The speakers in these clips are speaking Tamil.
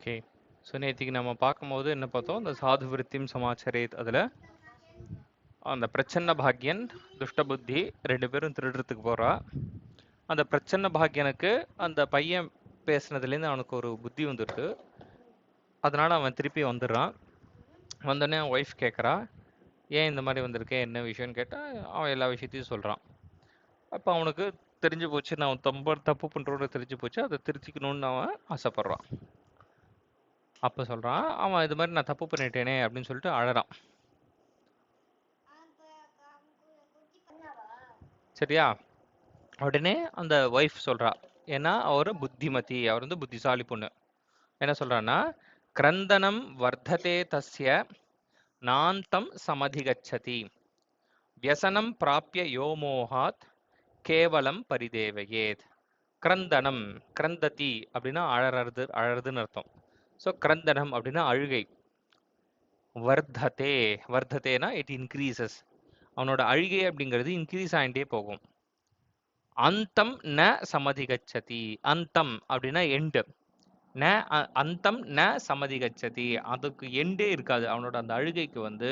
ஓகே. ஸோ நேத்திக்கு நம்ம பார்க்கும்போது என்ன பார்த்தோம், அந்த சாது விருத்திம் சமாச்சரேத் அதில் அந்த பிரச்சன்ன பாக்யன் துஷ்ட புத்தி 2 பேரும் திருடுறதுக்கு போறா. அந்த பிரச்சன்ன பாக்யனுக்கு அந்த பையன் பேசுனதுலேருந்து அவனுக்கு ஒரு புத்தி வந்துடுது. அதனால அவன் திருப்பி வந்துடுறான். வந்தோடனே அவன் ஒய்ஃப் கேட்குறா, ஏன் இந்த மாதிரி வந்திருக்கேன், என்ன விஷயம்னு கேட்டால் அவன் எல்லா விஷயத்தையும் சொல்கிறான். அப்போ அவனுக்கு தெரிஞ்சு போச்சு, நான் தப்பு பண்ணுறோன்னு தெரிஞ்சு போச்சு, அதை திருத்திக்கணும்னு அவன் ஆசைப்பட்றான். அப்போ சொல்கிறான், அவன் இது மாதிரி நான் தப்பு பண்ணிட்டேனே அப்படின்னு சொல்லிட்டு அழறான். சரியா? உடனே அந்த ஒய்ஃப் சொல்றா, ஏன்னா அவர் புத்திமதி, அவர் வந்து புத்திசாலி பொண்ணு. என்ன சொல்றான்னா, கிரந்தனம் வர்த்ததே தஸ்ய நாந்தம் சமதிகச்சதி வியசனம் பிராப்ய யோமோகாத் கேவலம் பரிதேவையேத். கிரந்தனம், கிரந்ததி அப்படின்னா அழறதுன்னு அர்த்தம். ஸோ கிரந்தனம் அப்படின்னா அழுகை. வர்த்ததே, வர்த்ததேனா இட் இன்க்ரீசஸ். அவனோட அழுகை அப்படிங்கிறது இன்க்ரீஸ் ஆகிட்டே போகும். அந்தம் ந சமதிகச்சதி. அந்தம் அப்படின்னா எண்டு. ந அந்தம் ந சமதிகச்சதி, அதுக்கு எண்டே இருக்காது. அவனோட அந்த அழுகைக்கு வந்து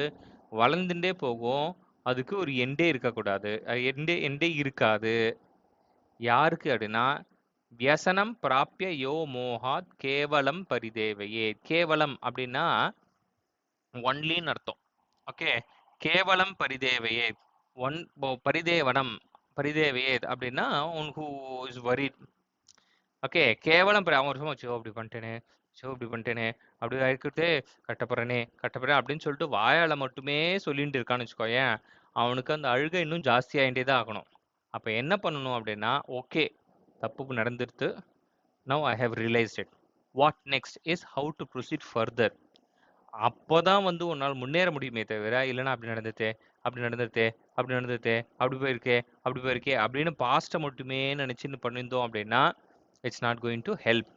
வளர்ந்துட்டே போகும். அதுக்கு ஒரு எண்டே இருக்கக்கூடாது, எண்டே இருக்காது. யாருக்கு அப்படின்னா, வியசனம் பிராப்பிய யோ மோகாத் கேவலம் பரிதேவையே. கேவலம் அப்படின்னா ஒன்லின்னு அர்த்தம். ஓகே, கேவலம் பரிதேவையே, ஒன் பரிதேவனம், பரிதேவையே அப்படின்னா one who is worried. Okay, கேவலம் அவன் ஒரு சும்மா அப்படி பண்ணிட்டேனே, இப்படி பண்ணிட்டேனே, அப்படி ஆயிக்கிட்டு கட்டப்படுறேன் அப்படின்னு சொல்லிட்டு வாயால மட்டுமே சொல்லிட்டு இருக்கான்னு வச்சுக்கோயேன், அவனுக்கு அந்த அழுகை இன்னும் ஜாஸ்தி ஆகிட்டே தான் ஆகணும். அப்போ என்ன பண்ணணும் அப்படின்னா, ஓகே தப்பு நடந்துருது, now I have realised it, what next is how to proceed further. அப்போதான் வந்து உன்னால் முன்னேற முடியுமே தவிர, இல்லைன்னா அப்படி நடந்துட்டே, அப்படி போயிருக்கே அப்படின்னு பாஸ்ட்டை மட்டுமே நினைச்சுன்னு பண்ணியிருந்தோம் அப்படின்னா it's not going to help.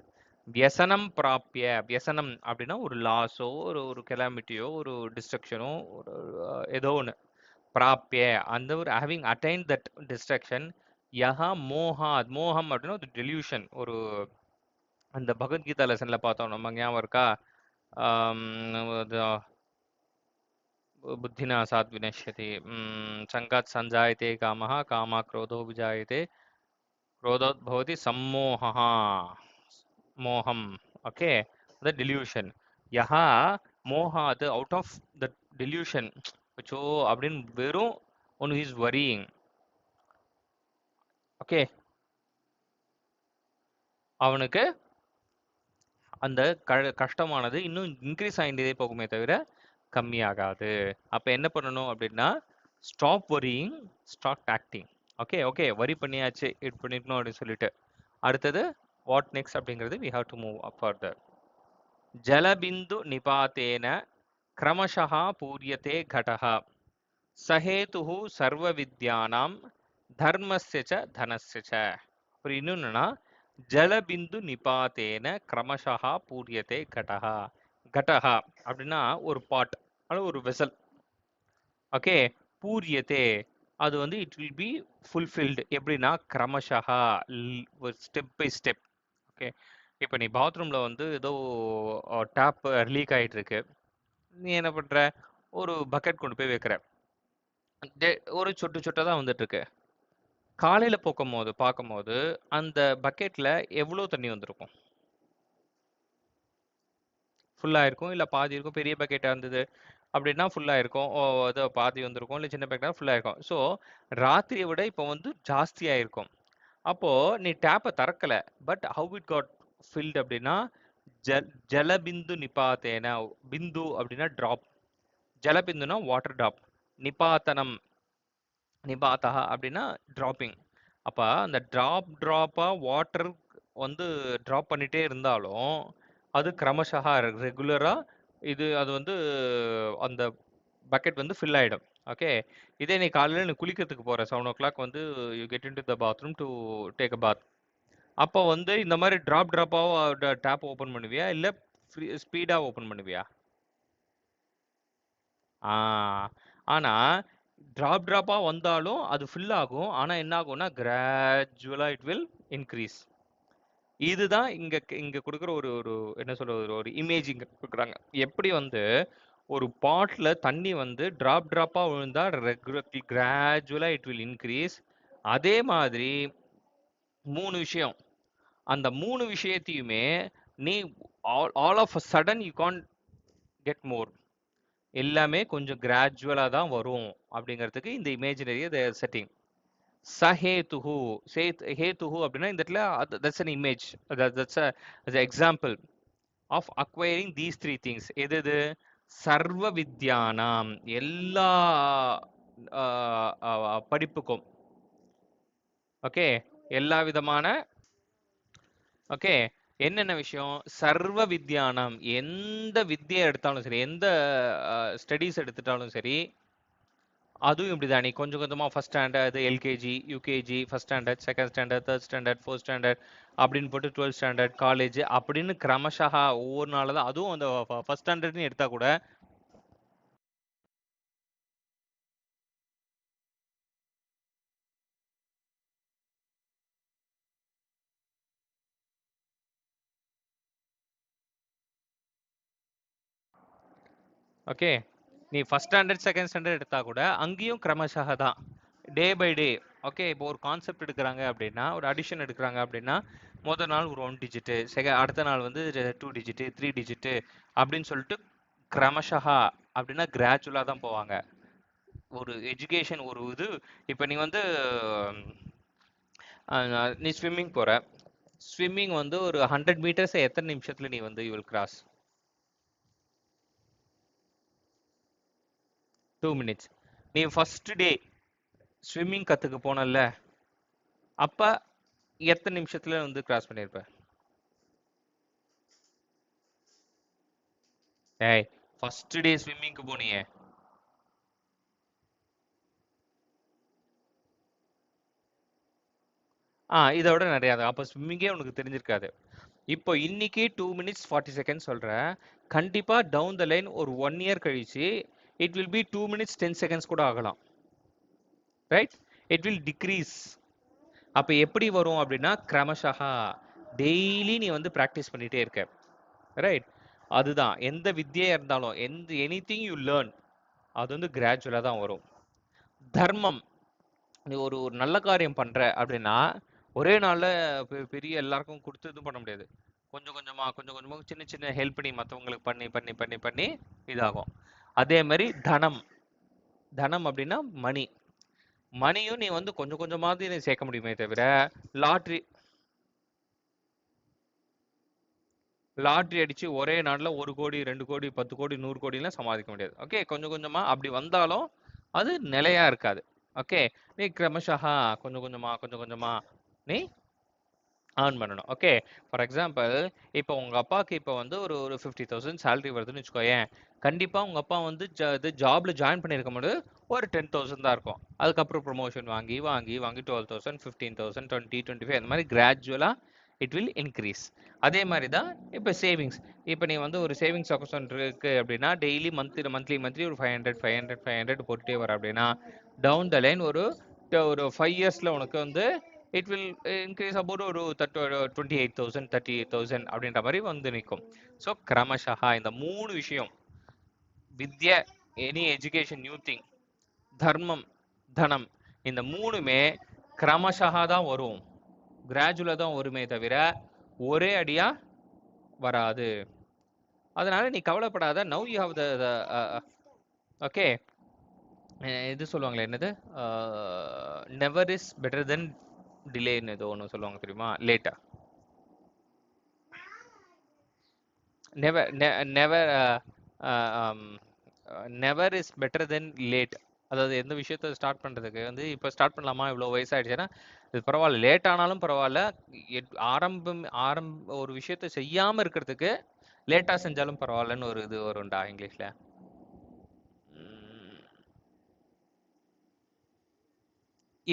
வியசனம் பிராப்பிய, வியசனம் அப்படின்னா ஒரு லாஸோ, ஒரு கெலாமிட்டியோ, ஒரு டிஸ்ட்ரக்ஷனோ, ஒரு ஏதோ ஒன்று. பிராப்பிய, அந்த ஒரு ஹேவிங் அட்டைன் தட் டிஸ்ட்ரக்ஷன். யஹா மோகாத், மோகம் அப்படின்னா ஒரு டெலியூஷன். ஒரு அந்த பகவத்கீதா லெசன்ல பார்த்தோம் நம்ம, ஞாபகம் இருக்கா? புத்தினா சாத் வினஷ்யதி, சங்காத் சஞ்சாயத்தே காமஹ, காமா क्रोधो विजायते, क्रोधोत् भवति सम्मोहः, மோகம். Okay, the delusion. யஹா மோகாத், அவுட் ஆஃப் த delusion, அச்சோ அப்படின்னு வெறும் ஒன் இஸ் வரியிங். ஓகே, அவனுக்கு அந்த கஷ்டமானது இன்னும் இன்க்ரீஸ் ஆகிட்டே போகுமே தவிர கம்மியாகாது. அப்போ என்ன பண்ணணும் அப்படின்னா, stop worrying, start acting. Okay worry பண்ணியாச்சு, இது பண்ணிக்கணும் அப்படின்னு சொல்லிட்டு அடுத்தது வாட் நெக்ஸ்ட் அப்படிங்கிறது we have to move further. ஜலபிந்து நிபாத்தேன கிரமஷः பூரியதே கடः சஹேதுः சர்வ வித்யானாம் தர்மஸ்ய ச தனஸ்ய ச. அப்புறம் இன்னொன்னுனா, ஜலபிந்து நிபாத்தேன கிரமஷः பூரியதே கடः. கடः அப்படின்னா ஒரு பாட் அல்லது ஒரு வெசல். ஓகே, பூரியதே அது வந்து இட் வில் பி ஃபுல்ஃபில்டு. எப்படின்னா கிரமஷः, ஸ்டெப் பை ஸ்டெப். ஓகே, இப்போ நீ பாத்ரூமில் வந்து ஏதோ டேப் லீக் ஆகிட்டு இருக்கு, நீ என்ன பண்ணுற, ஒரு பக்கெட் கொண்டு போய் வைக்கிற, ஒரு சொட்டு சொட்டாக தான் வந்துட்டு இருக்கு. காலையில் பார்க்கும்போது அந்த பக்கெட்டில் எவ்வளோ தண்ணி வந்திருக்கும்? ஃபுல்லாக இருக்கும், இல்லை பாதி இருக்கும். பெரிய பக்கெட்டாக இருந்தது அப்படின்னா ஃபுல்லாக இருக்கும், அது பாதி வந்திருக்கும். இல்லை சின்ன பக்கெட்டாக ஃபுல்லாக இருக்கும். ஸோ ராத்திரியை விட இப்போ வந்து ஜாஸ்தியாக இருக்கும். அப்போது நீ டேப்பை திறக்கலை, but how it got filled அப்படின்னா, ஜலபிந்து நிபாத்தேன. பிந்து அப்படின்னா ட்ராப், ஜலபிந்துனா வாட்டர் ட்ராப், நிபாத்தனம், நிபாத்தா அப்படின்னா டிராப்பிங். அப்போ அந்த ட்ராப்பாக வாட்டர் வந்து ட்ராப் பண்ணிகிட்டே இருந்தாலும் அது கிரமஷா ரெகுலராக அது வந்து அந்த பக்கெட் வந்து ஃபில் ஆகிடும். ஓகே, இதே நீ காலையில் நீ குளிக்கிறதுக்கு போகிற 7 o'clock வந்து you get into the bathroom to take a bath. அப்போ வந்து இந்த மாதிரி ட்ராப்பாக டேப் ஓப்பன் பண்ணுவியா, இல்லை ஸ்பீடாக ஓப்பன் பண்ணுவியா? ஆனால் ட்ராப்பாக வந்தாலும் அது ஃபில் ஆகும். ஆனால் என்ன ஆகும்னா கிராஜுவலாக இட் வில் இன்க்ரீஸ். இதுதான் இங்க இங்க கொடுக்குற ஒரு ஒரு என்ன சொல்றது ஒரு இமேஜிங் கொடுக்குறாங்க. எப்படி வந்து ஒரு பாட்ல தண்ணி வந்து டிராப்பா விழுந்தா கிராஜுவலா இட் வில் இன்க்ரீஸ். அதே மாதிரி 3 விஷயம். அந்த 3 விஷயத்தையுமே நீ all of a sudden you can't get more. எல்லாமே கொஞ்சம் கிராஜுவலா தான் வரும் அப்படிங்கிறதுக்கு இந்த இமேஜினரி செட்டிங். சஹேதுஹு ஹேதுஹு அப்படின்னா இந்த இடத்துல that's an image, that's a example of acquiring these three things. எது எது? சர்வ வித்யானாம், எல்லா படிப்புக்கும். ஓகே, எல்லா விதமான ஓகே என்னென்ன விஷயம்? சர்வ வித்யானாம், எந்த வித்தியை எடுத்தாலும் சரி, எந்த ஸ்டடீஸ் எடுத்துட்டாலும் சரி, அதுவும் இப்படிதான். நீ கொஞ்சம் கொஞ்சமா first standard, LKG, UKG, first standard, second standard, third standard, fourth standard அப்படின்னு போட்டு 12th ஸ்டாண்டர்ட், காலேஜ் அப்படின்னு கிரமஷா ஒவ்வொரு நாள் தான். அதுவும் அந்த ஃபர்ஸ்ட் ஸ்டாண்டர்ட்னு எடுத்தா கூட ஓகே, நீ ஃபர்ஸ்ட் ஸ்டாண்டர்ட் செகண்ட் ஸ்டாண்டர்ட் எடுத்தா கூட அங்கேயும் கிரமஷா தான், டே பை டே. ஓகே, இப்போ ஒரு கான்செப்ட் எடுக்கிறாங்க அப்படின்னா, ஒரு அடிஷன் எடுக்கிறாங்க அப்படின்னா, முதல் நாள் ஒரு 1 டிஜிட்டு, அடுத்த நாள் வந்து 2 டிஜிட்டு, 3 டிஜிட்டு அப்படின்னு சொல்லிட்டு கிரமஷா அப்படின்னா கிராஜுவலாக தான் போவாங்க. ஒரு எஜுகேஷன் ஒரு இது. இப்போ நீ வந்து நீ ஸ்விம்மிங் போற, ஸ்விம்மிங் வந்து ஒரு 100 மீட்டர்ஸ் எத்தனை நிமிஷத்துல நீ வந்து யூ வில் கிராஸ்? 2 மினிட்ஸ். நீ ஃபர்ஸ்ட் டே ஸ்விம்மிங் கத்துக்க போனல, அப்ப எத்தனை நிமிஷத்துல வந்து கிராஸ் பண்ணிருப்ப? ஏய், ஃபர்ஸ்ட் டே ஸ்விம்மிங்க்கு போனியே, இதோட நிறைய. அப்ப ஸ்விம்மிங்கே உனக்கு தெரிஞ்சிருக்காது. இப்போ இன்னைக்கு 2 மினிட்ஸ் 40 செகண்ட் சொல்ற, கண்டிப்பா டவுன் த லைன் ஒரு 1 இயர் கழிச்சு it will be 2 minutes 10 seconds கூட ஆகலாம். ரைட்? It will decrease. அப்ப எப்படி வரும் அப்படின்னா கிரமஷா டெய்லி நீ வந்து பிராக்டிஸ் பண்ணிட்டே இருக்க. ரைட்? அதுதான் எந்த வித்தியா இருந்தாலும், எனிதிங் யூ லேர்ன் அது வந்து கிராஜுவலா தான் வரும். தர்மம், நீ ஒரு ஒரு நல்ல காரியம் பண்ற அப்படின்னா ஒரே நாள்ல பெரிய எல்லாருக்கும் கொடுத்து இது பண்ண முடியாது. கொஞ்சம் கொஞ்சமா கொஞ்சம் கொஞ்சமா சின்ன சின்ன ஹெல்ப் பண்ணி மற்றவங்களுக்கு பண்ணி பண்ணி பண்ணி பண்ணி இதாகும். அதே மாதிரி தனம், தனம் அப்படின்னா மணி. மணியும் நீ வந்து கொஞ்சம் கொஞ்சமாவது நீ சேர்க்க முடியுமே தவிர லாட்ரி லாட்ரி அடிச்சு ஒரே நாள்ல 1 கோடி 2 கோடி 10 கோடி 100 கோடிலாம் சம்பாதிக்க முடியாது. ஓகே, கொஞ்சம் கொஞ்சமா அப்படி வந்தாலும் அது நிலையா இருக்காது. ஓகே, நீ கிரமஷா கொஞ்சம் கொஞ்சமா கொஞ்சம் கொஞ்சமா நீ ஏர்ன் பண்ணணும். ஓகே, ஃபார் எக்ஸாம்பிள் இப்போ உங்க அப்பாவுக்கு இப்போ வந்து ஒரு ஒரு 50,000 சேலரி வருதுன்னு வச்சுக்கோயேன். கண்டிப்பா உங்க அப்பா வந்து ஜாப்ல ஜாயின் பண்ணியிருக்கும் போது ஒரு 10,000 தான் இருக்கும். அதுக்கப்புறம் ப்ரொமோஷன் வாங்கி வாங்கி வாங்கி 12,000, 15,000, 20, 25 அந்த மாதிரி கிராஜுவலா இட் வில் இன்க்ரீஸ். அதே மாதிரி தான் இப்போ சேவிங்ஸ். இப்போ நீ வந்து ஒரு சேவிங்ஸ் அக்கௌண்ட் இருக்கு அப்படின்னா டெய்லி மந்த்லி ஒரு 500 500 500 போட்டுட்டே வர அப்படின்னா டவுன் த லைன் ஒரு ஒரு 5 இயர்ஸ்ல உனக்கு வந்து இட் வில் இன்க்ரீஸ் அபவுட் ஒரு 28,000 38,000 அப்படின்ற மாதிரி வந்து நிற்கும். ஸோ கிரமஷா இந்த 3 விஷயம், வித்யா, எனி எஜுகேஷன் நியூ திங், தர்மம், தனம், இந்த 3மே கிரமஷா தான் வரும், கிராஜுவலா தான் வருமே தவிர ஒரே அடியா வராது. அதனால நீ கவலைப்படாத. Now you have the okay, இது சொல்லுவாங்களே என்னது, நெவர் இஸ் பெட்டர் தென் டிலேன்னு ஏதோ ஒன்று சொல்லுவாங்க தெரியுமா, லேட்டா. Never never never is better then late. அதாவது எந்த விஷயத்த ஸ்டார்ட் பண்ணுறதுக்கு வந்து இப்போ ஸ்டார்ட் பண்ணலாமா, இவ்வளோ வயசாகிடுச்சுன்னா இது பரவாயில்ல, லேட் ஆனாலும் பரவாயில்ல. ஒரு விஷயத்த செய்யாமல் இருக்கிறதுக்கு லேட்டாக செஞ்சாலும் பரவாயில்லன்னு ஒரு இது வரும்டா இங்கிலீஷில்.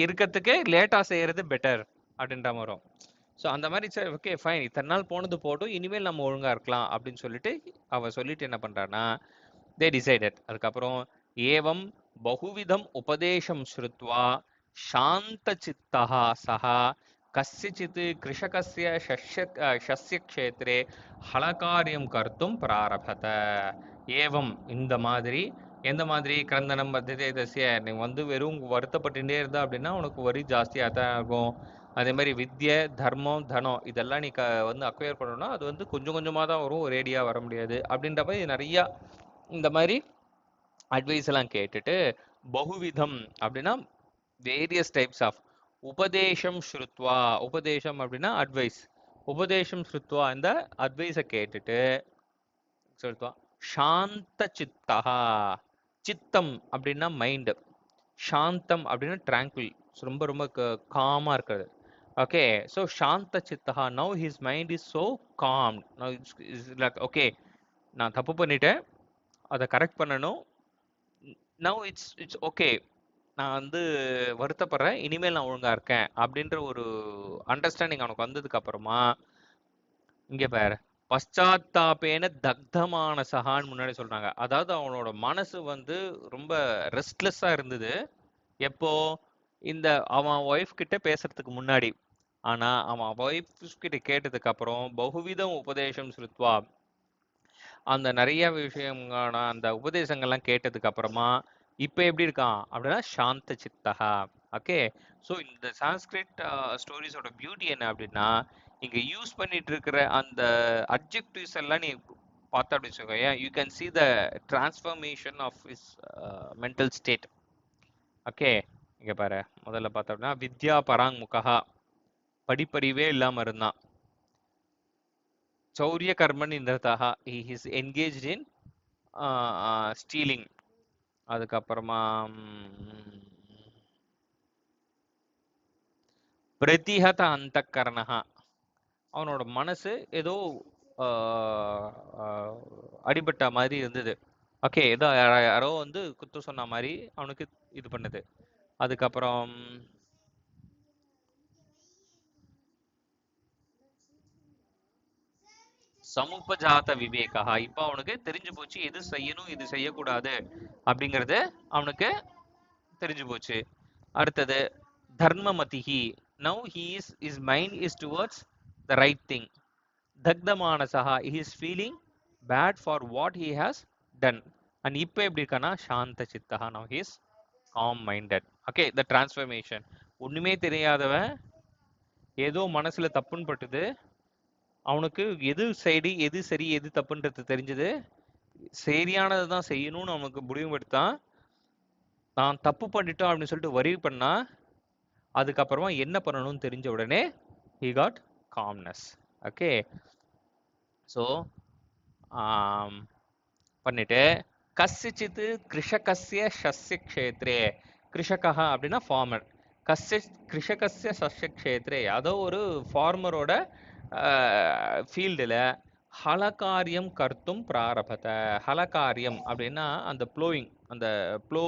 இருக்கிறதுக்கு லேட்டாக செய்கிறது பெட்டர் அப்படின்ற மாதிரி வரும். ஸோ அந்த மாதிரி சரி ஓகே ஃபைன், இத்தனை நாள் போனது போட்டும், இனிமேல் நம்ம ஒழுங்காக இருக்கலாம் அப்படின்னு சொல்லிட்டு அவ சொல்லிட்டு என்ன பண்ணுறான்னா தே டிசைடட். அதுக்கப்புறம் ஏவம் பகுவிதம் உபதேசம் ஸ்ருத்வா சாந்த சித்தா சஹா கஸ்யசித் கிருஷகஸ்ய ஷஸ்ய க்ஷேத்ரே ஹலகாரியம் கர்த்தும் பிராரபத. ஏவம் இந்த மாதிரி, எந்த மாதிரி கிரந்தனம் பத்தியதே தஸ்ய, நீ வந்து வெறும் வருத்தப்பட்டுட்டே இருந்தா அப்படின்னா உனக்கு வரி ஜாஸ்தியாக தான் ஆகும். அதே மாதிரி வித்யை, தர்மம், தனம் இதெல்லாம் நீ வந்து அக்வயர் பண்ணணும்னா அது வந்து கொஞ்சம் கொஞ்சமாக தான் வரும், ஒரேடியாக வர முடியாது. அப்படின்ற மாதிரி நிறையா இந்த மாதிரி அட்வைஸ் எல்லாம் கேட்டுட்டு, பகுவிதம் அப்படின்னா வேரியஸ் டைப்ஸ் ஆஃப் உபதேசம் ஸ்ருத்வா, உபதேசம் அப்படின்னா அட்வைஸ், உபதேசம் ஸ்ருத்வா இந்த அட்வைஸை கேட்டுட்டு ஸ்ருத்வா சாந்த சித்தா, சித்தம் அப்படின்னா மைண்ட், சாந்தம் அப்படின்னா ட்ராங்குவில், ரொம்ப ரொம்ப காமா இருக்கிறது. ஓகே, ஸோ சாந்த Siddha, now his mind is so com, now is like okay நான் தப்பு பண்ணிட்டேன், அதை கரெக்ட் பண்ணணும், நவ் இட்ஸ் ஓகே, நான் வந்து வருத்தப்படுறேன், இனிமேல் நான் ஒழுங்கா இருக்கேன் அப்படின்ற ஒரு அண்டர்ஸ்டாண்டிங் அவனுக்கு வந்ததுக்கு அப்புறமா, இங்க பாரு, பశ్చాத்தாபேன தக்தமான சகான்னு முன்னாடி சொல்றாங்க. அதாவது அவனோட மனசு வந்து ரொம்ப ரெஸ்ட்லெஸ்ஸா இருந்தது எப்போ, இந்த அவன் ஒய்ஃப் கிட்ட பேசுறதுக்கு முன்னாடி. ஆனா அவன் ஒய்ஃப் கிட்ட கேட்டதுக்கு அப்புறம் பகுவிதம் உபதேசம் ஸ்ருத்வா, அந்த நிறைய விஷயமான அந்த உபதேசங்கள்லாம் கேட்டதுக்கு அப்புறமா இப்போ எப்படி இருக்கான் அப்படின்னா சாந்த சித்தகா. ஓகே, ஸோ இந்த சான்ஸ்கிரிட் ஸ்டோரிஸோட பியூட்டி என்ன அப்படின்னா, இங்க யூஸ் பண்ணிட்டு இருக்கிற அந்த அட்ஜெக்டிவ்ஸ் எல்லாம் நீ பார்த்தா அப்படின்னு சொல்லுங்க, you can see the transformation of his mental state. Okay, இங்க பாரு, முதல்ல பார்த்தோம்னா வித்யா பராங் முகா, படிப்பறிவே இல்லாம இருந்தான். சௌரிய கர்மன் இந்திரதா, he is engage in stealing. அதுக்கப்புறமா பிரதிஹத அந்த கரணா, அவனோட மனசு ஏதோ அடிபட்ட மாதிரி இருந்தது. ஓகே, ஏதோ யாரோ வந்து குத்து சொன்ன மாதிரி அவனுக்கு இது பண்ணுது. அதுக்கப்புறம் சமுபஜாத விவேகா, இப்போ அவனுக்கு தெரிஞ்சு போச்சு எது செய்யணும் எது செய்யக்கூடாது அப்படிங்கிறது அவனுக்கு தெரிஞ்சு போச்சு. அடுத்தது தர்மமதிஹி, now his mind is towards the right thing. தக்தமானசஹா, he is feeling bad for what he has done. and இப்போ எப்படி இருக்கானா சாந்த சித்தஹா, now he is calm minded. Okay, the transformation. ஒண்ணுமே தெரியாதவன் ஏதோ மனசுல தப்புன்னு பட்டுது, அவனுக்கு எது சைடு எது சரி எது தப்புன்றது தெரிஞ்சது, சரியானது தான் செய்யணும்னு அவனுக்கு முடிவுபடுத்தான். நான் தப்பு பண்ணிட்டோம் அப்படின்னு சொல்லிட்டு வரி பண்ணா, அதுக்கப்புறமா என்ன பண்ணணும்னு தெரிஞ்ச உடனே he got calmness. Okay, so பண்ணிட்டு கஸ்யசித் கிருஷகஸ்ய சஸ்ய க்ஷேத்ரே, கிருஷகா அப்படின்னா ஃபார்மர், கிருஷகஸ்ய சஸ்ய க்ஷேத்ரே, அதோ ஒரு ஃபார்மரோட ஃபீல்டில் ஹலகாரியம் கர்த்தும் பிராரபத. ஹலகாரியம் அப்படின்னா அந்த ப்ளோயிங், அந்த ப்ளோ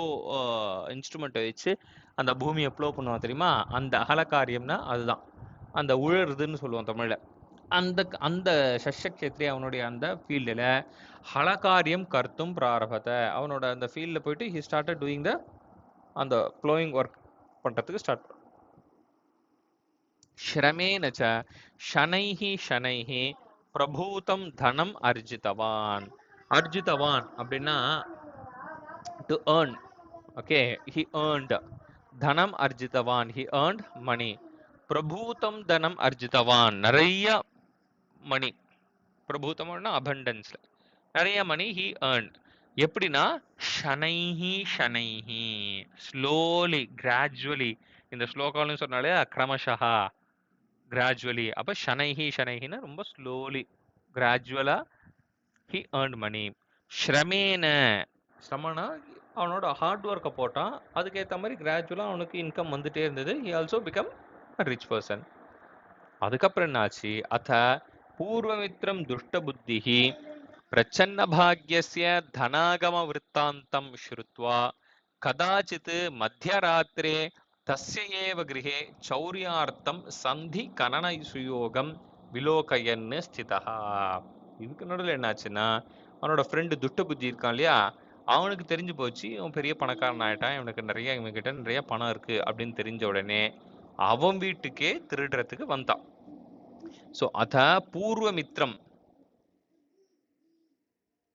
இன்ஸ்ட்ருமெண்ட்டை வச்சு அந்த பூமியை ப்ளோ பண்ணுவோம் தெரியுமா, அந்த ஹலகாரியம்னா அதுதான், அந்த உழறுதுன்னு சொல்லுவோம் தமிழில். அந்த அந்த சஷ்யக்ஷேத்ரி அவனுடைய அந்த ஃபீல்டில் ஹலகாரியம் கர்த்தும் பிராரபத, அவனோட அந்த ஃபீல்டில் போயிட்டு ஹி ஸ்டார்டட் டூயிங் த அந்த ப்ளோயிங் ஒர்க் பண்ணுறதுக்கு ஸ்டார்ட். ஸ்ரமேன ச ஷனைஹி ஷனைஹி பிரபூதம் தனம் அர்ஜிதவான். அர்ஜிதவான் அப்படின்னா to earn. Okay, he earned. தனம் அர்ஜிதவான், ஹி ஏர்ன்ட் மணி. பிரபூதம் தனம் அர்ஜிதவான், நிறைய மணி. பிரபூதம்னா அபண்டன்ஸ்ல நிறைய மணி ஹி ஏர்ன்ட். எப்படின்னா ஷனைஹி ஷனைஹி, ஸ்லோலி கிராஜுவலி. இந்த ஸ்லோகாலும் சொன்னாலே அக்ரமஷா கிராஜுவலி, அப்போ ஷனைஹி ஷனைஹின்னா ரொம்ப ஸ்லோலி கிராஜுவலா ஹி ஏர்ன்ட் மணி. ஸ்ரமேன, ஸ்ரமனா அவனோட ஹார்ட் ஒர்க்கை போட்டான், அதுக்கேற்ற மாதிரி கிராஜுவலாக அவனுக்கு இன்கம் வந்துட்டே இருந்தது. He also become a rich person. அதுக்கப்புறம் என்னாச்சு, அத பூர்வமித்ரம் துஷ்ட புத்திஹி பிரச்சன்ன பாக்யஸ்ய தனாகம விருத்தாந்தம் ஸ்ருத்வா கதாச்சித் மத்தியராத்திரே தஸ்ய ஏவ கிரகே சௌரியார்த்தம் சந்தி கனன சுயோகம் விலோகயன்னு ஸ்திதா. இதுக்கு நடுவில் என்னாச்சுன்னா, அவனோட ஃப்ரெண்டு துஷ்ட புத்தி இருக்கான் இல்லையா, அவனுக்கு தெரிஞ்சு போச்சு இவன் பெரிய பணக்காரன் ஆயிட்டான், இவனுக்கு நிறைய, இவன்கிட்ட நிறைய பணம் இருக்கு அப்படின்னு தெரிஞ்ச உடனே அவன் வீட்டுக்கே திருடுறதுக்கு வந்தான். சோ அத பூர்வமித்ரம்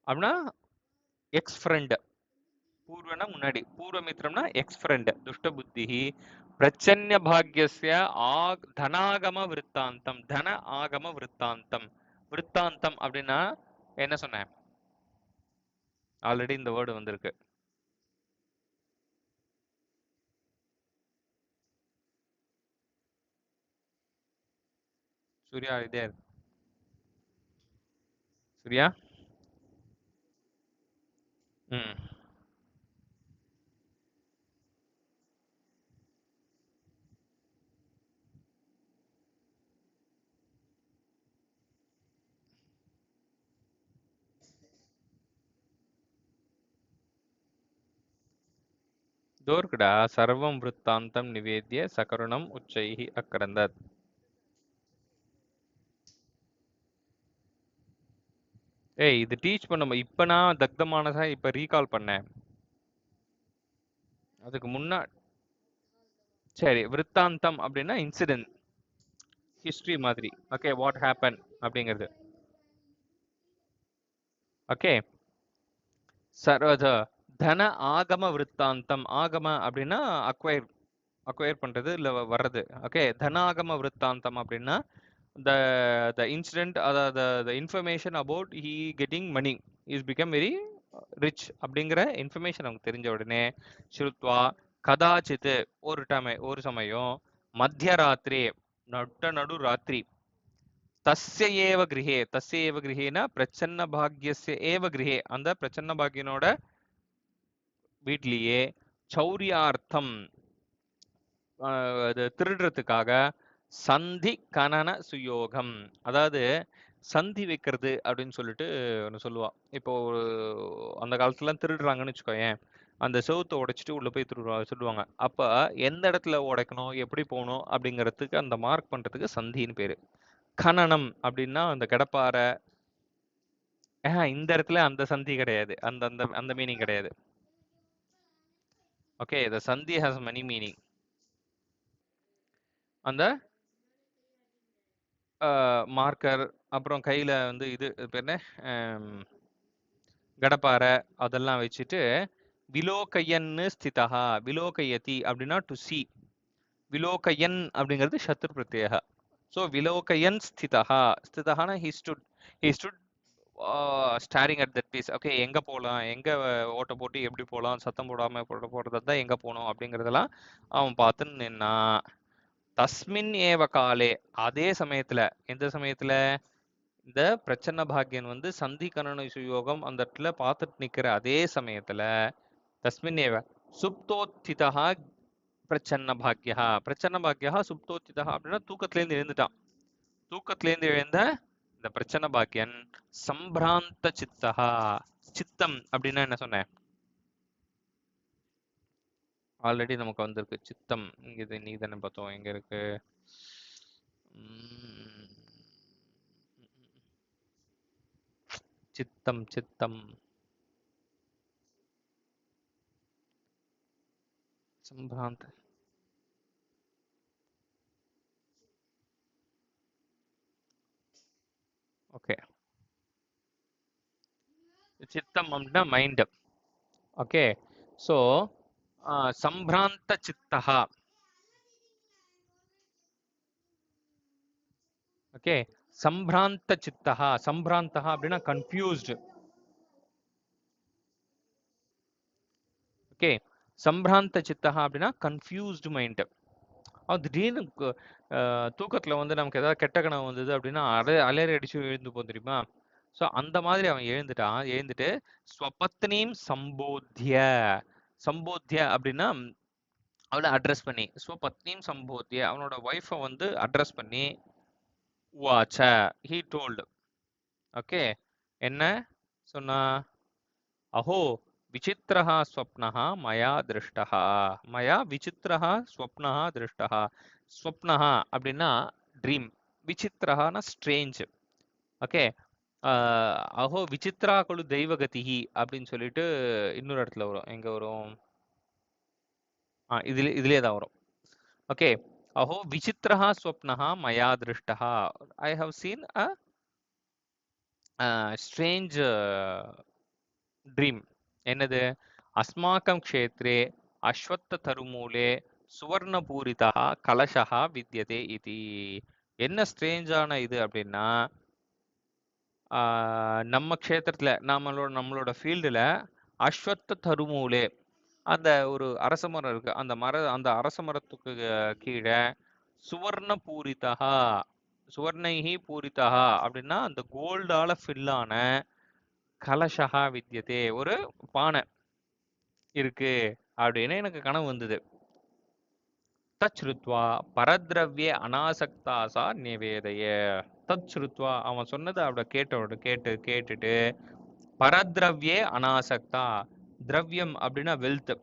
அப்படின்னா எக்ஸ் ஃப்ரெண்ட். பூர்வனா முன்னாடி, பூர்வமித்ரம்னா எக்ஸ் ஃப்ரெண்ட். துஷ்ட புத்தி பிரச்சன்ய பாக்யஸ்ய தனாகம விருத்தாந்தம். தன ஆகம விருத்தாந்தம். விருத்தாந்தம் அப்படின்னா என்ன சொன்னேன்? ஆல்ரெடி இந்த வேர்டு வந்திருக்கு. சூர்யா இதே சூர்யா. ம். இதோ இருக்குடா. சர்வம் விருத்தாந்தம் நிவேத்திய சகருணம் உச்சைஹி அக்கரந்தத். ஏய் இது டீச் பண்ண இப்ப நான் தக்தமானதா இப்ப ரீகால் பண்ணேன். அதுக்கு முன்னா சரி விருத்தாந்தம் அப்படின்னா இன்சிடென்ட், ஹிஸ்டரி மாதிரி. ஓகே, வாட் ஹேப்பன் அப்படிங்கிறது. ஓகே, சர்வத தன ஆகம விருத்தாந்தம். ஆகம அப்படின்னா அக்வயர், அக்வயர் பண்றது இல்ல வர்றது. ஓகே, தனாகம விருத்தாந்தம் அப்படின்னா the the incident or the information about he getting money is become very rich அப்படிங்கிற இன்ஃபர்மேஷன் நமக்கு தெரிஞ்ச உடனே ஸ்ருத்வா கதாச்சித் ஒரு சமயம் மத்தியராத்திரி நடு ராத்திரி தஸ்ய ஏவ கிரகே. தஸ்ய ஏவ கிரகேனா பிரச்சன்ன பாக்யஸ்ய ஏவ கிரகே, அந்த பிரச்சன்ன பாக்யனோட வீட்லயே சௌரியார்த்தம் அது திருடுறதுக்காக சந்தி கனன சுயோகம். அதாவது சந்தி வைக்கிறது அப்படின்னு சொல்லிட்டு ஒன்று சொல்லுவா. இப்போ ஒரு அந்த காலத்துலலாம் திருடுறாங்கன்னு வச்சுக்கோயேன், அந்த செவுத்தை உடைச்சிட்டு உள்ள போய் சொல்லுவாங்க. அப்ப எந்த இடத்துல உடைக்கணும், எப்படி போகணும் அப்படிங்கிறதுக்கு அந்த மார்க் பண்றதுக்கு சந்தின்னு பேரு. கனனம் அப்படின்னா அந்த கடப்பாரை. இந்த இடத்துல அந்த சந்தி கிடையாது, அந்த அந்த அந்த மீனிங் கிடையாது. ஓகே, the சந்தி ஹாஸ் many மீனிங். அந்த மார்க்கர், அப்புறம் கையில வந்து இது பேர் என்ன, கடப்பாரை அதெல்லாம் வச்சுட்டு விலோகையன்னு ஸ்திதா. விலோகையதி அப்படின்னா டு சி. விலோகையன் அப்படிங்கிறது சத்ரு பிரத்யேக. ஸோ விலோகையன் ஸ்திதா. ஸ்திதஹானா he stood staring at that piece. Okay, எங்க போகலாம், எங்க ஓட்ட போட்டு எப்படி போகலாம், சத்தம் போடாம போடுறது தான் எங்க போகணும் அப்படிங்கிறதெல்லாம் அவன் பார்த்து நின்னா. தஸ்மின் ஏவ காலே, அதே சமயத்துல, எந்த சமயத்துல, இந்த பிரச்சன்ன பாக்யன் வந்து சந்தி கனன சுயோகம் அந்த இடத்துல பார்த்துட்டு நிக்கிற அதே சமயத்துல தஸ்மின் ஏவ சுப்தோத்திதா பிரச்சன்ன பாக்யா. பிரச்சன்ன பாக்யா சுப்தோத்திதா அப்படின்னா தூக்கத்திலேருந்து எழுந்துட்டான். தூக்கத்திலேருந்து எழுந்த இந்த பிரச்சன்ன பாக்யன் சம்பிராந்த சித்தா. சித்தம் அப்படின்னா என்ன சொன்னேன்? ஆல்ரெடி நமக்கு வந்திருக்கு சித்தம். இங்க இது நீ தானே பார்த்தோம், எங்க இருக்கு? சித்தம் சித்தம் சம்பிராந்த. ஓகே, சித்தம் அப்படின்னா மைண்ட். ஓகே, ஸோ சம்பிராந்த சித்தா. ஓகே, சம்பிராந்த சித்தா. சம்பிராந்தா அப்படின்னா கன்ஃபியூஸ்டு. ஓகே, சம்பிராந்த சித்தா அப்படின்னா கன்ஃபியூஸ்டு மைண்ட். அவன் திடீர்னு தூக்கத்துல வந்து நமக்கு ஏதாவது கெட்ட கனவு வந்தது அப்படின்னா அலறி அடிச்சு எழுந்து போகும் தெரியுமா? ஸோ அந்த மாதிரி அவன் எழுந்துட்டான். எழுந்துட்டு ஸ்வபத்னீம் சம்போத்திய. சம்போத்திய அப்படின்னா அவளை அட்ரஸ் பண்ணி, ஸ்வபத்னீம் சம்போத்திய அவனோட ஒய்ஃபை வந்து அட்ரஸ் பண்ணி உவாச்ச ஹீ டோல்டு. ஓகே, என்ன சொன்னா? அஹோ விசித்திரஹ ஸ்வப்னஹ மயா திருஷ்டஹ. மயா விசித்திரஹ ஸ்வப்னஹ திருஷ்டஹ. ஸ்வப்னஹ அப்படின்னா ட்ரீம், விசித்திரஹனா ஸ்ட்ரேஞ்ச். ஓகே, அஹோ விசித்ரா குழு தெய்வகதிஹி அப்படின்னு சொல்லிட்டு இன்னொரு இடத்துல வரும். எங்க வரும்? இதுலயே தான் வரும். ஓகே, अहो विचित्रः स्वप्नः मया दृष्टः. I have seen a strange dream. என்னது? अस्माकं क्षेत्रे अश्वत्थतरुमूले सुवर्णपूरितः कलशः विद्यते इति. என்ன ஸ்ட்ரேஞ்சான இது அப்படின்னா, நம்ம க்ஷேத்திரத்துல நம்மளோட ஃபீல்டுல அஸ்வத்த தருமூலே அந்த ஒரு அரச மரம் இருக்கு. அந்த அரச மரத்துக்கு கீழே சுவர்ண பூரிதா, சுவர்ணைஹி பூரிதா அப்படின்னா அந்த கோல்டால ஃபில்லான கலஷஹா வித்யதே, ஒரு பானை இருக்கு அப்படின்னு எனக்கு கனவு வந்தது. தச்ருத்வா பரத்ரவ்யே அனாசக்தா சா நிவேதய. தச்ருத்வா அவன் சொன்னதை அவட கேட்டுட்டு பரத்ரவ்யே அனாசக்தா, திரவியம் அப்படின்னா வெல்த்,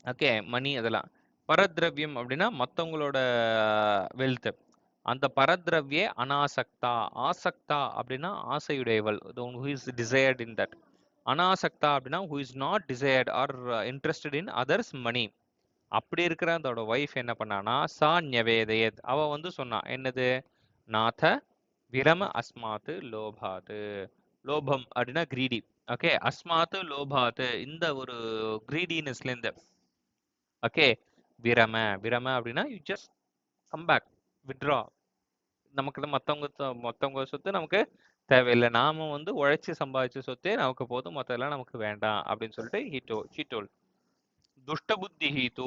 ஓகே, மணி, அதெல்லாம். பரத்ரவ்யம் அப்படின்னா மற்றவங்களோட வெல்த். அந்த பரத்ரவ்யே அனாசக்தா, ஆசக்தா அப்படின்னா ஆசையுடையவள், who is desired in that. அனாசக்தா அப்படின்னா who is not desired or interested in others money. அப்படி இருக்கிற அதோட ஒய்ஃப் என்ன பண்ணானா, சா ஞவேதயத், அவ வந்து சொன்னா என்னது, நாத விரம அஸ்மாத்து லோபாத்து. லோபம் அப்படின்னா கிரீடி, ஓகே, அஸ்மாத்து லோபாத்து, இந்த ஒரு கிரீடினஸ்ல இருந்து, ஓகே, விரம. விரம அப்படின்னா யூ ஜஸ்ட் கம் பேக், வித்ரா. நமக்கு மற்றவங்க சொத்து நமக்கு தேவையில்லை, நாம வந்து உழைச்சி சம்பாதிச்ச சொத்தே நமக்கு போதும், மற்றெல்லாம் நமக்கு வேண்டாம் அப்படின்னு சொல்லிட்டு he told. துஷ்டபுத்திஹி தூ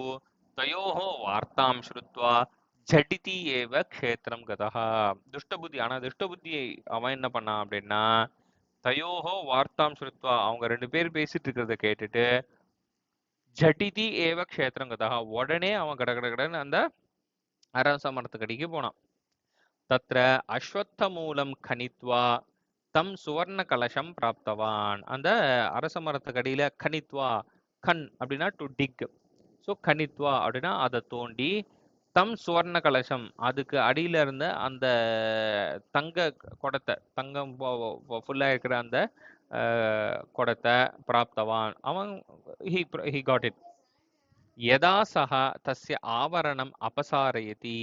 தயோஹோ வார்த்தாம் ஸ்ருத்வா ஜடிதி ஏவ க்ஷேத்திரம் கதஹ. துஷ்டபுத்தி, ஆனா துஷ்டபுத்தி அவன் என்ன பண்ணான் அப்படின்னா, தயோஹோ வார்த்தாம் ஸ்ருத்வா, அவங்க ரெண்டு பேர் பேசிட்டு இருக்கிறத கேட்டுட்டு, ஜடிதி ஏவ க்ஷேத்திரம் கதஹ, உடனே அவன் கடன்னு அந்த அரச மரத்துக்கடிக்கு போனான். தத்ர அஸ்வத்த மூலம் கனித்வா தம் சுவர்ண கலசம் பிராப்தவான். அந்த அரச மரத்துக்கடியில கனித்வா, கண் அப்படின்னா டு டிக், ஸோ கனித்வா அப்படின்னா அதை தோண்டி, தம் சுவர்ண கலசம் அதுக்கு அடியில இருந்த அந்த தங்க குடத்தை, தங்கம் ஃபுல்லா இருக்கிற அந்த குடத்தை பிராப்தவான், அவன் he got it. யதா சஹ தஸ்ய ஆவரணம் அபசாரயதி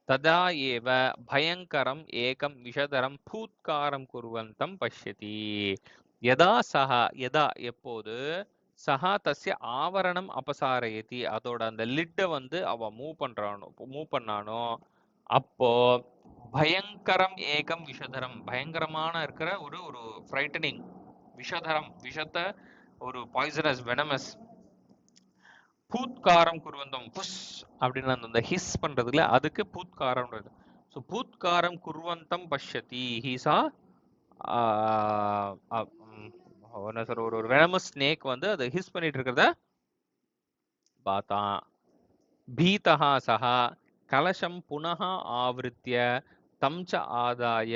ததா ஏவ பயங்கரம் ஏகம் விஷதரம் பூத்காரம் குர்வந்தம் பஷ்யதி. யதா சஹ, யதா எப்போது, சஹா தஸ்ய ஆவரணம் அபசாரயதி அதோட அந்த லிட்டை வந்து அவ மூவ் பண்ணானோ, அப்போ பயங்கரம் ஏகம் விஷதரம், பயங்கரமான இருக்கிற ஒரு ஒரு ஃப்ரைட்டனிங், விஷதரம், விஷத்தை, ஒரு பாய்சனஸ் வெனமஸ், பூத்காரம் குர்வந்தம், புஷ் அப்படின்னு அந்த ஹிஸ் பண்றதுல அதுக்கு பூத்காரம். ஸோ பூத்காரம் குர்வந்தம் பஷ்யதி, ஹீசா என்ன சொல்ற, ஒரு வெனமஸ் ஸ்னேக் வந்து அதை ஹிஸ் பண்ணிட்டு இருக்கிறத பார்த்தான். பீதஹா சஹா கலசம் புனः ஆவృత్య தம் ச ஆதாய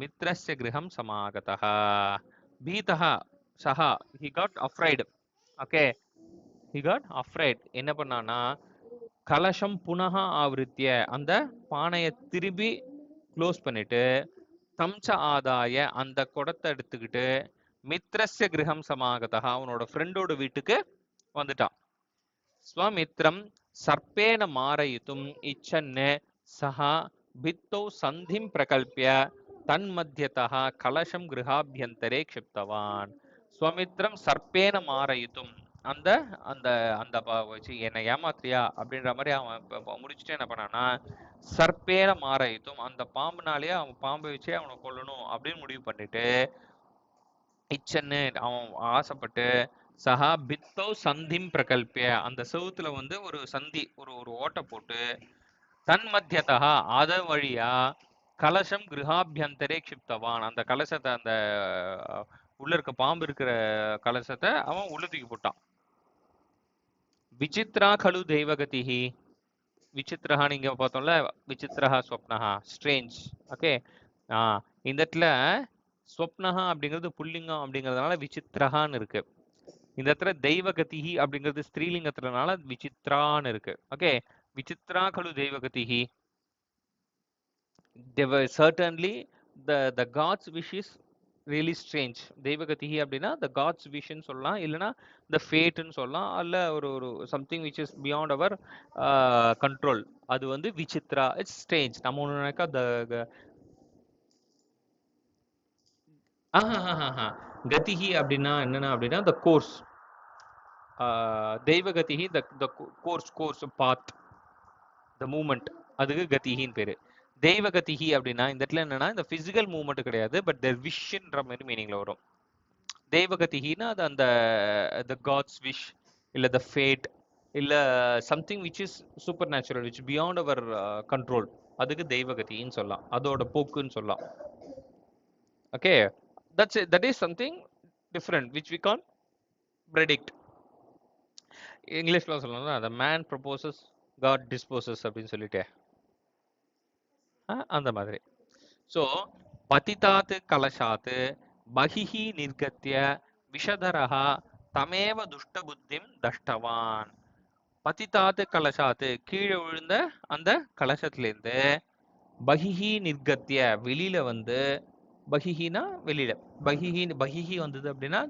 மித்ரஸ்ய கிரகம் சமாகதः. பீதஹா சஹா, he got afraid, okay, he got afraid. என்ன பண்ணானா, கலசம் புனः ஆவృత్య அந்த பானையை திருப்பி க்ளோஸ் பண்ணிட்டு, தம்ச ஆதாய அந்த குடத்தை எடுத்துக்கிட்டு, மித்ரஸ்ய கிரகம் சமாகதா அவனோட ஃப்ரெண்டோட வீட்டுக்கு வந்துட்டான். ஸ்வமித்ரம் சர்ப்பேன மாரயித்தும் இச்சன்னு சஹா பித்தௌ சந்திம் பிரகல்பிய தன்மத்தியதः கலசம் கிரகாபியந்தரே க்ஷிப்தவான். ஸ்வமித்ரம் சர்ப்பேன மாரயித்தும், அந்த அந்த அந்த வச்சு என்னை ஏமாத்திரியா அப்படின்ற மாதிரி அவன் முடிச்சுட்டு என்ன பண்ணானா, சர்ப்பேன மாரயித்தும் அந்த பாம்புனாலேயே அவன் பாம்பை வச்சே அவனை கொல்லணும் அப்படின்னு முடிவு பண்ணிட்டு, இச்சன்னு அவன் ஆசைப்பட்டு, சஹா பித்தௌ சந்திம் பிரகல்பிய அந்த செவுத்துல வந்து ஒரு சந்தி, ஒரு ஒரு ஓட்டை போட்டு, தன் மத்தியதா அத வழியா கலசம் கிரகாபியந்தரே க்ஷிப்தவான் அந்த கலசத்தை, அந்த உள்ள இருக்க பாம்பு இருக்கிற கலசத்தை அவன் உள்ள தூக்கி போட்டான். விசித்ரா கலு தெய்வகதிஹி, விசித்ரஹா நீங்க பார்த்தோம்ல, விசித்ரஹா ஸ்வப்னஹா ஸ்ட்ரேஞ்ச், ஓகே. இந்த இடத்துல ஸ்வப்னஹா அப்படிங்கிறது புல்லிங்கம் அப்படிங்கிறதுனால விசித்ரஹான்னு இருக்கு. இந்த இடத்துல தெய்வகதிஹி அப்படிங்கிறது ஸ்திரீலிங்கத்தினால விசித்ரான்னு இருக்கு, ஓகே. விசித்ரா கலு தெய்வகதிஹி, certainly the god's wish is really strange. தெய்வகதிகி அப்படின்னா த காட்ஸ் விஷன் சொல்லலாம், இல்லைன்னா த ஃபேட்னு சொல்லலாம், அல்ல ஒரு ஒரு something which is beyond our control. அது வந்து விசித்ரா, இட்ஸ் ஸ்ட்ரேஞ்ச். நம்ம ஒன்று நினைக்கா கதிகி அப்படின்னா என்னன்னா அப்படின்னா த கோர்ஸ். தெய்வகதிகி the course path, the movement, அதுக்கு கதிகின்னு பேரு. தெய்வகதிகி அப்படின்னா இந்த இடத்துல என்னன்னா இந்த பிசிக்கல் மூவ்மெண்ட் கிடையாது, பட் த விஷன்ற மாதிரி மீனிங்ல வரும். தெய்வகதிகின்னா அது அந்த த காட்ஸ் விஷ், இல்ல த ஃபேட், இல்ல something which is supernatural, which beyond our control, அதுக்கு தெய்வகதின்னு சொல்லலாம், அதோட போக்குன்னு சொல்லலாம். Okay, that is something different which we can predict. இங்கிலீஷ்ல சொல்லணும்னா அந்த மேன் ப்ரொபோசஸ் காட் டிஸ்போசஸ் அப்படின்னு சொல்லிட்டு அந்த மாதிரி. ஸோ பதிதாத் கலசாத் பகிஹி நிர்கத்திய விஷதரஹா தமேவ துஷ்ட புத்திம் தஷ்டவான். பதிதாத் கலசாத், கீழே விழுந்த அந்த கலசத்திலேருந்து, பகிஹி நிர்கத்திய வெளியில வந்து, பகிஹினா வெளியில, பகிஹி வந்தது அப்படின்னா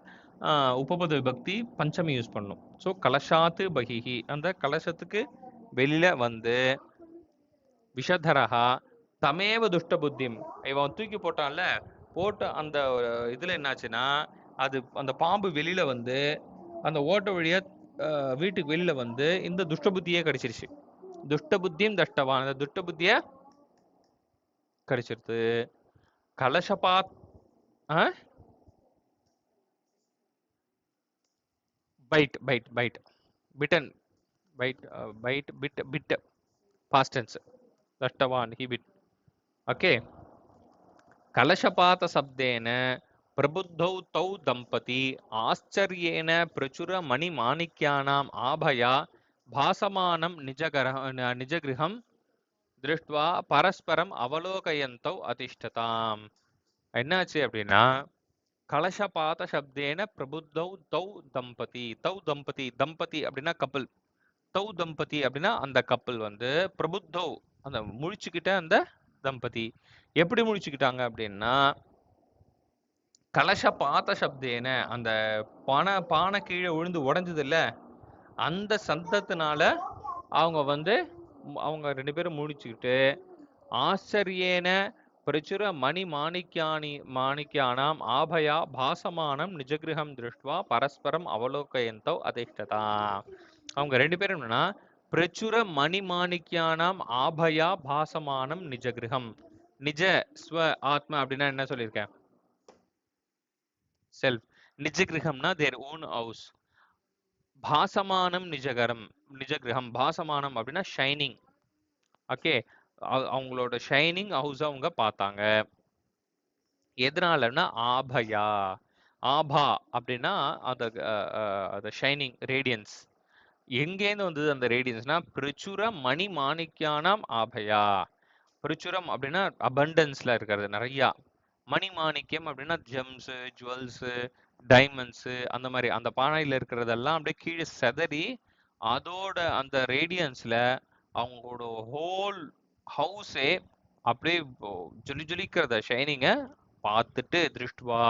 உபபத விபக்தி பஞ்சமி யூஸ் பண்ணும். ஸோ கலசாத்து பகிஹி, அந்த கலசத்துக்கு வெளியில வந்து, விஷதரஹா தமேவ துஷ்ட புத்திம், இவன் தூக்கி போட்டான்ல, போட்ட அந்த இதுல என்னாச்சுன்னா அது அந்த பாம்பு வெளியில வந்து அந்த ஓட்ட வழியா வீட்டுக்கு வெளியில வந்து இந்த துஷ்ட புத்தியே கிடைச்சிருச்சு. துஷ்ட புத்தியும் தஷ்டவான், அந்த துஷ்ட புத்திய கிடைச்சிருது. கலசபாத் bite bite bite bitten, bite bite bit bit past tense, தஷ்டவான் ஹி பிட். ஓகே, கலசபாத சப்தேன பிரபுத்தௌ தௌ தம்பதி ஆச்சரியேன பிரச்சுர மணி மாணிக்யானாம் ஆபயா பாசமானம் நிஜகிரகம் திருஷ்டுவா பரஸ்பரம் அவலோகயந்தௌ அதிஷ்டதாம். என்னாச்சு அப்படின்னா, கலசபாத சப்தேன பிரபுத்தௌ தௌ தம்பதி, தௌ தம்பதி, தம்பதி அப்படின்னா கப்பல், தௌ தம்பதி அப்படின்னா அந்த கப்பல் வந்து, பிரபுத்தௌ அந்த முழிச்சுக்கிட்ட அந்த தம்பதி. எப்படி முழிச்சுக்கிட்டாங்க அப்படின்னா, கலசபாத சப்தேன அந்த பானை கீழே விழுந்து உடைஞ்சது இல்ல, அந்த சத்தத்தினால அவங்க வந்து அவங்க 2 பேரும் முடிச்சுக்கிட்டு, ஆச்சரியேன பிரச்சுர மணி மாணிக்யானாம் ஆபயா பாசமானம் நிஜகிரகம் திருஷ்டுவா பரஸ்பரம் அவலோகயந்தோ அதிஷ்டதா. அவங்க 2 பேரும் என்னன்னா, பிரச்சுர மணி மாணிக்யானாம் ஆபயா பாசமானம் நிஜகிரகம். நிஜ ஸ்வ ஆத்மா அப்படின்னா என்ன சொல்லியிருக்கேன்? செல்ஃப். நிஜகிரகம்னா தேர் ஓன் ஹவுஸ். பாசமானம் நிஜகிரகம், பாசமானம் அப்படின்னா ஷைனிங். ஓகே, அவங்களோட ஷைனிங் ஹவுஸ் அவங்க பார்த்தாங்க. எதனாலன்னா ஆபயா, ஆபா அப்படின்னா அந்த ஷைனிங் ரேடியன்ஸ். எங்கேருந்து வந்தது அந்த ரேடியன்ஸ்னா, பிரச்சுர மணி மாணிக்யானாம் ஆபயா. பிரச்சுரம் அப்படின்னா அபண்டன்ஸ்ல இருக்கிறது நிறையா. மணி மாணிக்கம் அப்படின்னா ஜெம்ஸ், ஜுவல்ஸ், டைமண்ட்ஸ், அந்த மாதிரி அந்த பானையில இருக்கிறதெல்லாம் அப்படியே கீழே செதறி அதோட அந்த ரேடியன்ஸ்ல அவங்களோட ஹோல் ஹவுஸே அப்படியே ஜொலி ஜொலிக்கிறத ஷைனிங்க பார்த்துட்டு, திருஷ்டுவா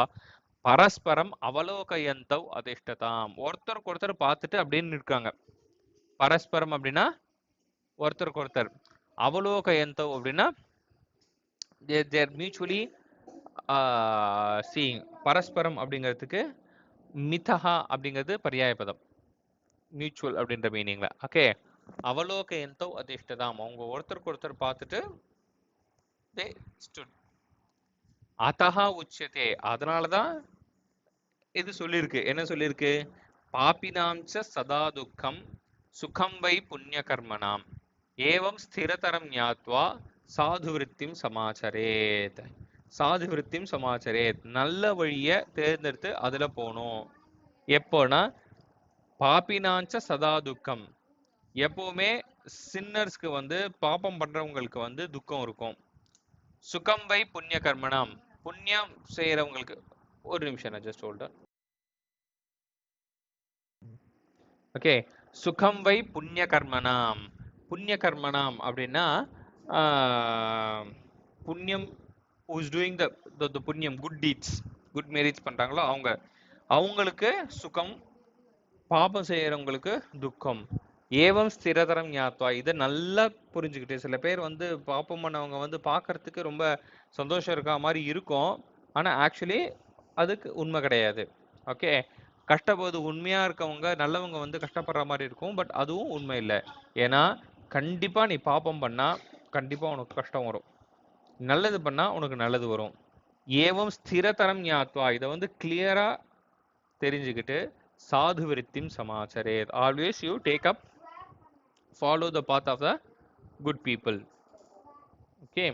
பரஸ்பரம் அவலோகயந்தௌ அதிஷ்டதாம், ஒருத்தருக்கு ஒருத்தர் பார்த்துட்டு அப்படின்னு இருக்காங்க. பரஸ்பரம் அப்படின்னா ஒருத்தருக்கு ஒருத்தர், அவலோகயந்தௌ அப்படின்னா தேர் மியூச்சுவலி சீயிங். பரஸ்பரம் அப்படிங்கிறதுக்கு மிதஹா அப்படிங்கிறது பரியாய பதம், மியூச்சுவல் அப்படின்ற மீனிங்ல. ஓகே, அவலோகயந்தௌ அதிஷ்டதாம், அவங்க ஒருத்தருக்கு ஒருத்தர் பார்த்துட்டு they stood. அதஹா உச்சதே, அதனாலதான் இது சொல்லியிருக்கு. என்ன சொல்லியிருக்கு? பாபினாம்ச சதா துக்கம் சுகம் வை புண்ணிய கர்மனாம் ஏவம் ஸ்திரதரம் ஞாத்வா சாது விருத்திம் சமாச்சரேத். சாது விருத்திம் சமாச்சரேத், நல்ல வழிய தேர்ந்தெடுத்து அதுல போகணும். எப்போனா, பாபினாஞ்ச சதா துக்கம், எப்பவுமே சின்னர்ஸ்க்கு வந்து பாப்பம் பண்றவங்களுக்கு வந்து துக்கம் இருக்கும். சுகம் வை புண்ணிய கர்மனாம், புண்ணியம் செய்யறவங்களுக்கு, ஒரு நிமிஷம் நான் ஜஸ்ட் ஹோல்ட். ஓகே, சுகம் வை புண்ணிய கர்மனாம். புண்ணிய கர்மனாம் அப்படின்னா புண்ணியம், who is doing the புண்ணியம், குட் டீட்ஸ், குட் மேரேஜ் பண்றாங்களோ அவங்களுக்கு சுகம், பாபம் செய்யறவங்களுக்கு துக்கம். ஏவம் ஸ்திரதரம் ஞாத்வா, இதை நல்லா புரிஞ்சுக்கிட்டு, சில பேர் வந்து பாப்பம் பண்ணவங்க வந்து பார்க்கறதுக்கு ரொம்ப சந்தோஷம் இருக்கா மாதிரி இருக்கும், ஆனா ஆக்சுவலி அதுக்கு உண்மை கிடையாது. ஓகே, கஷ்டப்போது உண்மையா இருக்கவங்க நல்லவங்க வந்து கஷ்டப்படுற மாதிரி இருக்கும், பட் அதுவும் உண்மை இல்லை. ஏன்னா கண்டிப்பா நீ பாப்பம் பண்ணா கண்டிப்பா உனக்கு கஷ்டம் வரும், நல்லது பண்ணா உனக்கு நல்லது வரும். ஏவம் ஸ்திரதரம் ஞாத்வா, இதை வந்து கிளியரா தெரிஞ்சுக்கிட்டு சாது விருத்திம் சமாச்சரே, always you take up, follow the path of the good people. Okay.